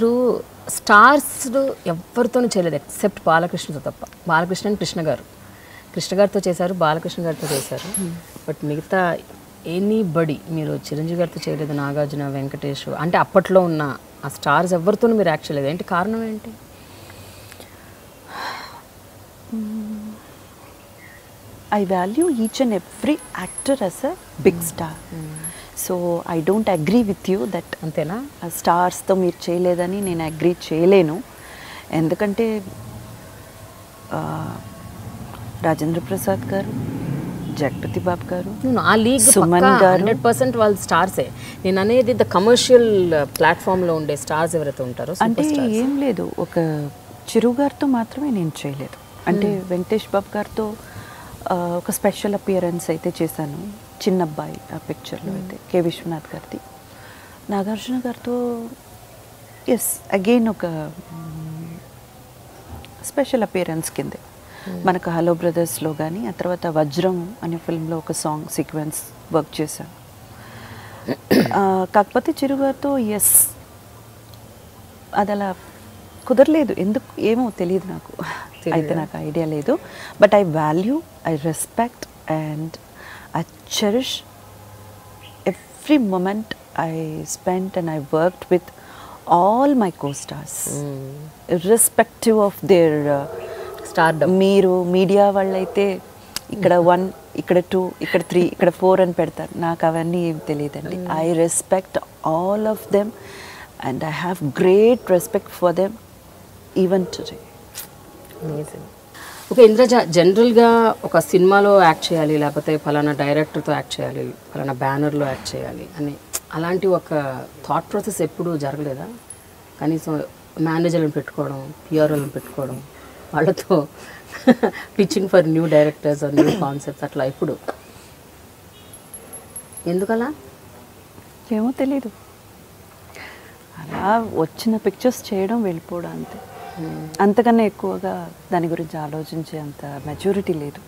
ఇప్పుడు స్టార్స్ ఎవరితోనూ చేయలేదు ఎక్సెప్ట్ బాలకృష్ణతో తప్ప. బాలకృష్ణ అండ్ కృష్ణ గారితో చేశారు, బాలకృష్ణ గారితో చేశారు. బట్ మిగతా ఎనీబడి మీరు చిరంజీవి గారితో చేయలేదు, నాగార్జున, వెంకటేష్, అంటే అప్పట్లో ఉన్న ఆ స్టార్స్ ఎవరితోనూ మీరు యాక్ట్ చేయలేదు. ఏంటి కారణం ఏంటి? I value each and every actor as a big star. So I don't agree with you that అంతేనా స్టార్స్తో మీరు చేయలేదని నేను అగ్రీ చేయలేను. ఎందుకంటే రాజేంద్ర ప్రసాద్ గారు, జగపతి బాబు గారు, ఆ లీగ్ సుమన్ గారు 100% వాళ్ళు స్టార్సే. నేను అనేది ద కమర్షియల్ ప్లాట్ఫామ్లో ఉండే స్టార్స్ ఎవరైతే ఉంటారో. అంటే ఏం లేదు, ఒక చిరు గారితో మాత్రమే నేను చేయలేదు. అంటే వెంకటేష్ బాబు గారితో ఒక స్పెషల్ అపియరెన్స్ అయితే చేశాను, చిన్న అబ్బాయి ఆ పిక్చర్లో అయితే, కె విశ్వనాథ్ గారిది. నాగార్జున గారితో ఎస్ అగైన్ ఒక స్పెషల్ అపియరెన్స్ కిందే మనకు హలో బ్రదర్స్లో కానీ, ఆ తర్వాత వజ్రం అనే ఫిల్మ్లో ఒక సాంగ్ సీక్వెన్స్ వర్క్ చేశాను. కాకపోతే చిరు గారితో ఎస్ అది అలా కుదరలేదు, ఎందుకు ఏమో తెలియదు నాకు, అయితే నాకు ఐడియా లేదు. But I value, I respect and I cherish every moment I spent and I worked with all my co-stars irrespective of their stardom. మీరు మీడియా వాళ్ళైతే ఇక్కడ 1, ఇక్కడ 2, ఇక్కడ 3, ఇక్కడ 4 అని పెడతారు, నాకు అవన్నీ ఏం తెలియదండి. I respect all of them and I have great respect for them even today. Okay Indraja, జనరల్గా ఒక సినిమాలో యాక్ట్ చేయాలి, లేకపోతే ఫలానా డైరెక్టర్తో యాక్ట్ చేయాలి, ఫలానా బ్యానర్లో యాక్ట్ చేయాలి అని అలాంటి ఒక థాట్ ప్రాసెస్ ఎప్పుడు జరగలేదా? కనీసం మేనేజర్లను పెట్టుకోవడం, పిఆర్ఓలను పెట్టుకోవడం, వాళ్ళతో pitching for new directors or new concepts అట్లా ఎప్పుడు? ఎందుకలా? ఏమో తెలీదు, అలా వచ్చిన పిక్చర్స్ చేయడం వెళ్ళిపోవడం అంతే. అంతకన్నా ఎక్కువగా దాని గురించి ఆలోచించే అంత మెచ్యూరిటీ లేదు.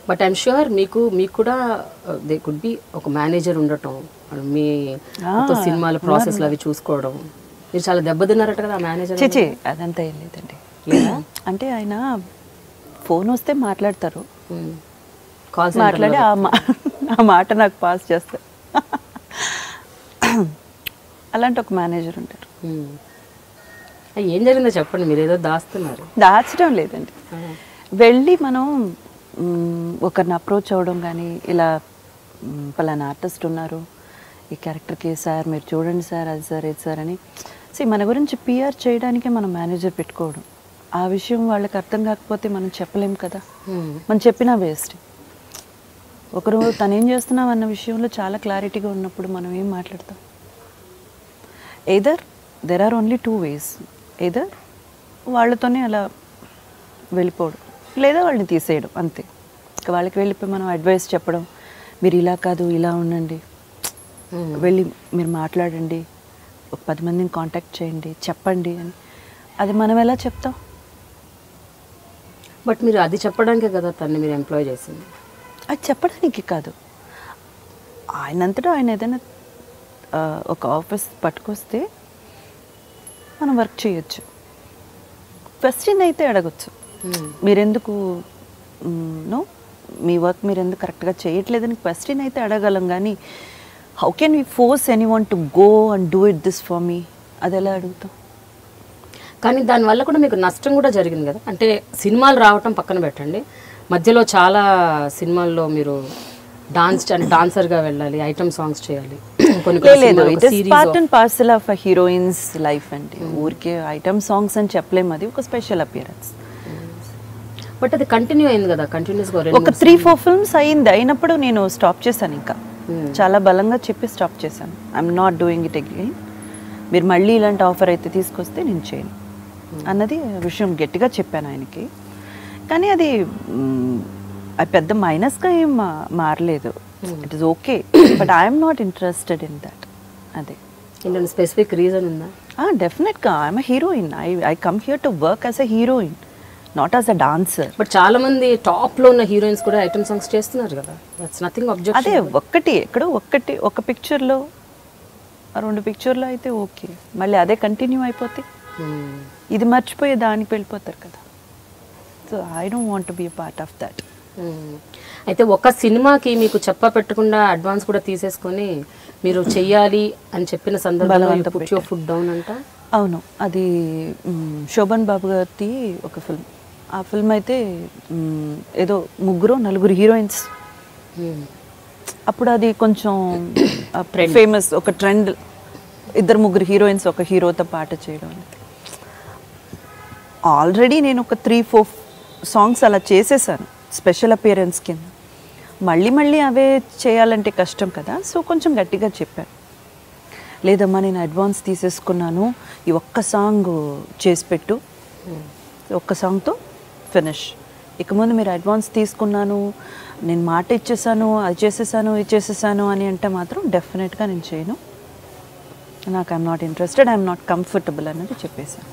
బట్ ఐఎమ్ ష్యూర్ మీకు కూడా దే కుడ్ బి ఒక మేనేజర్ ఉండటం, మీ సినిమాల ప్రాసెస్లు అవి చూసుకోవడం. మీరు చాలా దెబ్బతిన్నారట కదా ఆ మేనేజర్? చేచే అదంతా ఏం లేదండి. అంటే ఆయన ఫోన్ వస్తే మాట్లాడతారు, మాట్లాడి ఆ మాట నాకు పాస్ చేస్తారు. అలాంటి ఒక మేనేజర్ ఉంటారు. ఏం జరిగిందో చెప్పండి, మీరు ఏదో దాస్తున్నారు. దాచడం లేదండి, వెళ్ళి మనం ఒకరిని అప్రోచ్ అవ్వడం కానీ, ఇలా పలానా ఆర్టిస్ట్ ఉన్నారు, ఈ క్యారెక్టర్కి సార్ మీరు చూడండి సార్, అది సార్ ఇది సార్ అని మన గురించి పిఆర్ చేయడానికే మనం మేనేజర్ పెట్టుకోవడం. ఆ విషయం వాళ్ళకి అర్థం కాకపోతే మనం చెప్పలేం కదా, మనం చెప్పినా వేస్ట్. ఒకరు తను ఏం చేస్తున్నాం అన్న విషయంలో చాలా క్లారిటీగా ఉన్నప్పుడు మనం ఏం మాట్లాడతాం? Either there are only 2 ways, either వాళ్ళతోనే అలా వెళ్ళిపోవడం, లేదా వాళ్ళని తీసేయడం అంతే. ఇంకా వాళ్ళకి వెళ్ళిపోయి మనం అడ్వైస్ చెప్పడం, మీరు ఇలా కాదు ఇలా ఉండండి, వెళ్ళి మీరు మాట్లాడండి, ఒక 10 మందిని కాంటాక్ట్ చేయండి, చెప్పండి అని, అది మనం ఎలా చెప్తాం? బట్ మీరు అది చెప్పడానికే కదా తన్ని మీరు ఎంప్లాయ్ చేసింది. అది చెప్పడానికి కాదు, ఆయనంతటా ఆయన ఏదైనా ఒక ఆఫీస్ పట్టుకొస్తే మనం వర్క్ చేయొచ్చు. క్వశ్చన్ అయితే అడగచ్చు, మీరెందుకు నో మీ వర్క్ మీరు ఎందుకు కరెక్ట్గా చేయట్లేదని క్వశ్చన్ అయితే అడగలం. కానీ how can we force anyone to go and do it this for me, అది ఎలా అడుగుతాం? కానీ దానివల్ల కూడా మీకు నష్టం కూడా జరిగింది కదా. అంటే సినిమాలు రావటం పక్కన పెట్టండి, మధ్యలో చాలా సినిమాల్లో మీరు డాన్సర్గా వెళ్ళాలి, ఐటమ్ సాంగ్స్ చేయాలి, లేదు it is part and parcel of a heroines life అండి. ఊరికే ఐటమ్ సాంగ్స్ అని చెప్పలేము, అది ఒక స్పెషల్ అపియరెన్స్. బట్ అది కంటిన్యూ అయింది కదా, కంటిన్యూస్గా ఒక 3-4 ఫిల్మ్స్ అయింది. అయినప్పుడు నేను స్టాప్ చేశాను, ఇంకా చాలా బలంగా చెప్పి స్టాప్ చేశాను. I'm not doing it again, మీరు మళ్ళీ ఇలాంటి ఆఫర్ అయితే తీసుకొస్తే నేను చేయను అన్నది విషయం గట్టిగా చెప్పాను ఆయనకి. కానీ అది పెద్ద మైనస్గా ఏం మారలేదు, it is okay, but I'm not interested in that. అదే స్పెసిఫిక్ రీజన్ ఉందా? డెఫినెట్గా I'm a heroine, I come here to work as a heroine, not as a dancer. But చాలా మంది టాప్ లో ఉన్న హీరోయిన్స్ కూడా ఐటమ్ సాంగ్స్ చేస్తున్నారు కదా, దట్స్ నథింగ్ అబ్జెక్షన్. అదే ఒక్కటి ఎక్కడో ఒక పిక్చర్లో ఆ 2 పిక్చర్లో అయితే ఓకే, మళ్ళీ అదే కంటిన్యూ అయిపోతే ఇది మర్చిపోయి దానికి వెళ్ళిపోతారు కదా. So I don't want be a part of that. అయితే ఒక సినిమాకి మీకు పెట్టకుండా అడ్వాన్స్ కూడా తీసేసుకొని మీరు చెయ్యాలి అని చెప్పిన సందర్భంలో పుట్ యువర్ ఫుట్ డౌన్ అంట. అవును, అది శోభన్ బాబు గారి ఒక ఫిల్మ్. ఆ ఫిల్మ్ అయితే ఏదో 3-4 హీరోయిన్స్, అప్పుడు అది కొంచెం ఫేమస్, ఒక ట్రెండ్, 2-3 హీరోయిన్స్ ఒక హీరోతో పాట చేయడం. ఆల్రెడీ నేను ఒక 3-4 సాంగ్స్ అలా చేసేసాను స్పెషల్ అపియరెన్స్ కింద. మళ్ళీ అవే చేయాలంటే కష్టం కదా. సో కొంచెం గట్టిగా చెప్పాను, లేదమ్మా నేను అడ్వాన్స్ తీసేసుకున్నాను, ఈ ఒక్క సాంగ్ చేసి పెట్టు, ఒక్క సాంగ్తో ఫినిష్. ఇక ముందు మీరు అడ్వాన్స్ తీసుకున్నాను, నేను మాట ఇచ్చేసాను, అది చేసేసాను, ఇది చేసేసాను అని అంటే మాత్రం డెఫినెట్గా నేను చేయను, నాకు I'm not interested, I'm not comfortable అన్నది చెప్పేసాను.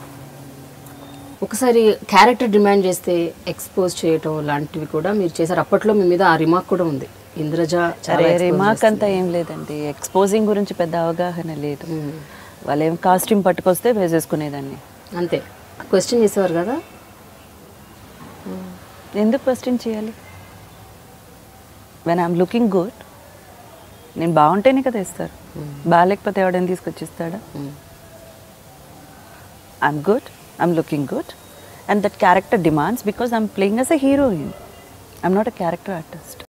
ఒకసారి క్యారెక్టర్ డిమాండ్ చేస్తే ఎక్స్పోజ్ చేయటం లాంటివి కూడా మీరు చేశారు. అప్పట్లో మీ మీద ఆ రిమార్క్ కూడా ఉంది, ఇంద్రజ రిమార్క్ అంతా ఏం లేదండి, ఎక్స్పోజింగ్ గురించి పెద్ద అవగాహన లేదు. వాళ్ళు ఏం కాస్ట్యూమ్ పట్టుకొస్తే వేసేసుకునేదాన్ని అంతే. క్వశ్చన్ చేసేవారు కదా, ఎందుకు క్వశ్చన్ చేయాలి? వెన్ ఐఎమ్ లుకింగ్ గుడ్, నేను బాగుంటేనే కదా ఇస్తారు, బాగాలేకపోతే ఎవడైనా తీసుకొచ్చిస్తాడా? I'm good, I'm looking good, and that character demands, because I'm playing as a heroine, I'm not a character artist.